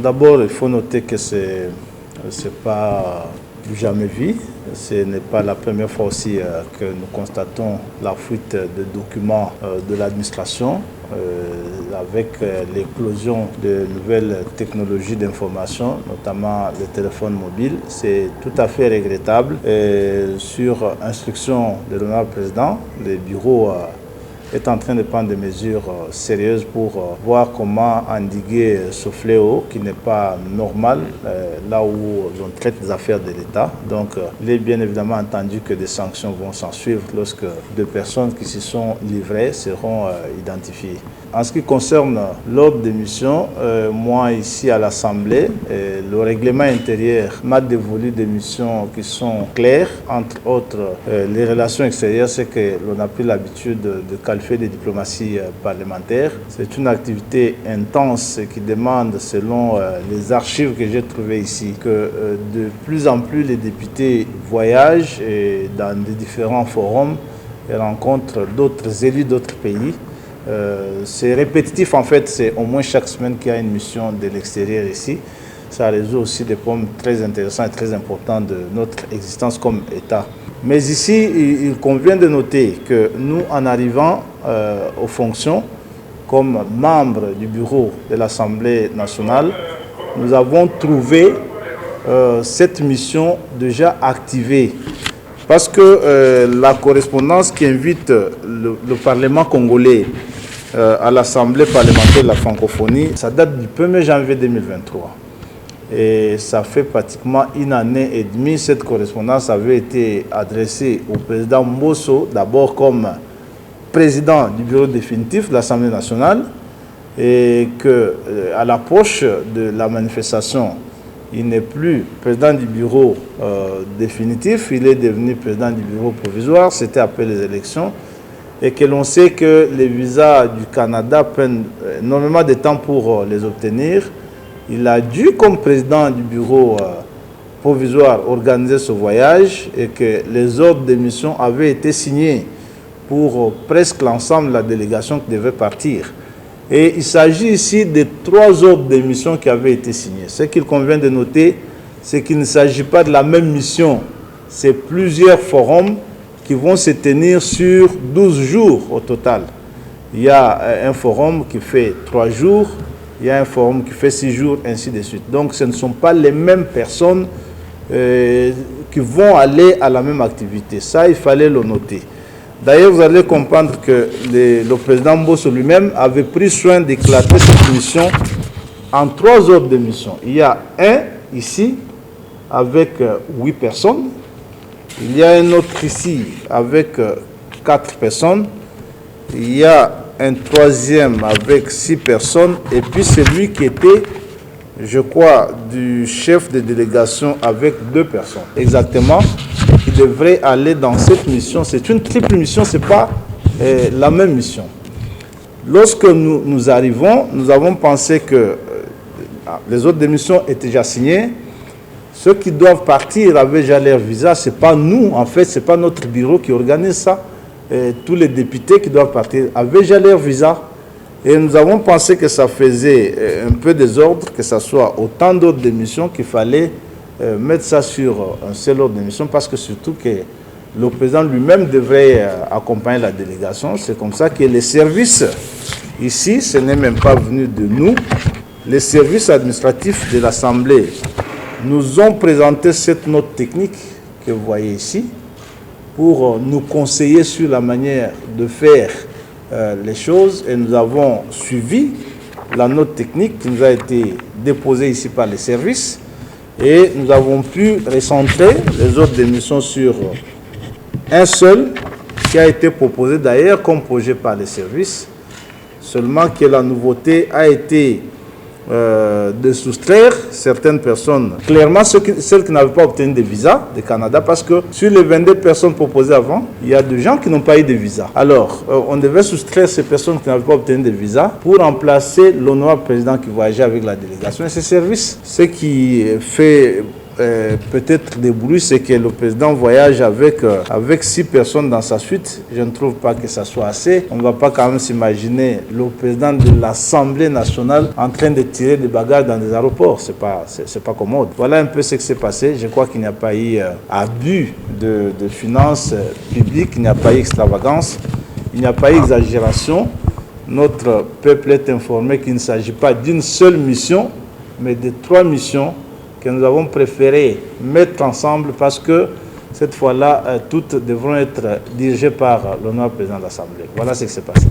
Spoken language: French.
D'abord, il faut noter que c'est pas du jamais vu. Ce n'est pas la première fois aussi que nous constatons la fuite de documents de l'administration avec l'éclosion de nouvelles technologies d'information, notamment les téléphones mobiles. C'est tout à fait regrettable. Et sur instruction de l'honorable président, le bureau est en train de prendre des mesures sérieuses pour voir comment endiguer ce fléau qui n'est pas normal là où l'on traite des affaires de l'État. Donc il est bien évidemment entendu que des sanctions vont s'en suivre lorsque deux personnes qui s'y sont livrées seront identifiées. En ce qui concerne l'ordre des missions, moi ici à l'Assemblée, le règlement intérieur m'a dévolu des missions qui sont claires, entre autres les relations extérieures, c'est que l'on a pris l'habitude de qualifier de diplomatie parlementaire. C'est une activité intense qui demande, selon les archives que j'ai trouvées ici, que de plus en plus les députés voyagent dans des différents forums et rencontrent d'autres élus d'autres pays. C'est répétitif en fait, c'est au moins chaque semaine qu'il y a une mission de l'extérieur ici. Ça résout aussi des problèmes très intéressants et très importants de notre existence comme État. Mais ici, il convient de noter que nous, en arrivant aux fonctions, comme membres du bureau de l'Assemblée nationale, nous avons trouvé cette mission déjà activée. Parce que la correspondance qui invite le Parlement congolais à l'Assemblée parlementaire de la francophonie, ça date du 1er janvier 2023. Et ça fait pratiquement une année et demie. Cette correspondance avait été adressée au président Mbosso, d'abord comme président du bureau définitif de l'Assemblée nationale, et qu'à l'approche de la manifestation, il n'est plus président du bureau définitif, il est devenu président du bureau provisoire, c'était après les élections, et que l'on sait que les visas du Canada prennent énormément de temps pour les obtenir. Il a dû, comme président du bureau provisoire, organiser ce voyage et que les ordres de mission avaient été signés pour presque l'ensemble de la délégation qui devait partir. Et il s'agit ici de 3 ordres de mission qui avaient été signés. Ce qu'il convient de noter, c'est qu'il ne s'agit pas de la même mission. C'est plusieurs forums qui vont se tenir sur 12 jours au total. Il y a un forum qui fait 3 jours, il y a un forum qui fait 6 jours, ainsi de suite. Donc ce ne sont pas les mêmes personnes qui vont aller à la même activité. Ça, il fallait le noter. D'ailleurs, vous allez comprendre que le président Mbosso lui-même avait pris soin d'éclater cette mission en 3 ordres de mission. Il y a un ici avec 8 personnes. Il y a un autre ici avec 4 personnes. Il y a un troisième avec 6 personnes. Et puis celui qui était, je crois, du chef de délégation avec 2 personnes. Exactement. Qui devrait aller dans cette mission. C'est une triple mission, ce n'est pas la même mission. Lorsque nous arrivons, nous avons pensé que les autres missions étaient déjà signées. Ceux qui doivent partir avaient déjà leur visa. Ce n'est pas nous, en fait, ce n'est pas notre bureau qui organise ça. Tous les députés qui doivent partir avaient déjà leur visa. Et nous avons pensé que ça faisait un peu désordre, que ce soit autant d'autres missions qu'il fallait mettre ça sur un seul ordre de mission, parce que surtout que le président lui-même devrait accompagner la délégation. C'est comme ça que les services, ici, ce n'est même pas venu de nous, les services administratifs de l'Assemblée nous ont présenté cette note technique que vous voyez ici pour nous conseiller sur la manière de faire les choses, et nous avons suivi la note technique qui nous a été déposée ici par les services. Et nous avons pu recentrer les autres missions sur un seul qui a été proposé d'ailleurs comme projet par les services. Seulement que la nouveauté a été de soustraire certaines personnes, clairement celles qui n'avaient pas obtenu de visa du Canada, parce que sur les 22 personnes proposées avant, il y a des gens qui n'ont pas eu de visa. Alors, on devait soustraire ces personnes qui n'avaient pas obtenu de visa pour remplacer l'honorable président qui voyageait avec la délégation et ses services. Ce qui fait peut-être des bruits, c'est que le président voyage avec 6 personnes dans sa suite. Je ne trouve pas que ça soit assez. On ne va pas quand même s'imaginer le président de l'Assemblée nationale en train de tirer des bagages dans des aéroports. C'est pas commode. Voilà un peu ce qui s'est passé. Je crois qu'il n'y a pas eu abus de finances publiques, il n'y a pas eu extravagance, il n'y a pas eu exagération. Notre peuple est informé qu'il ne s'agit pas d'une seule mission, mais de 3 missions que nous avons préféré mettre ensemble parce que cette fois-là, toutes devront être dirigées par l'honorable président de l'Assemblée. Voilà ce qui s'est passé.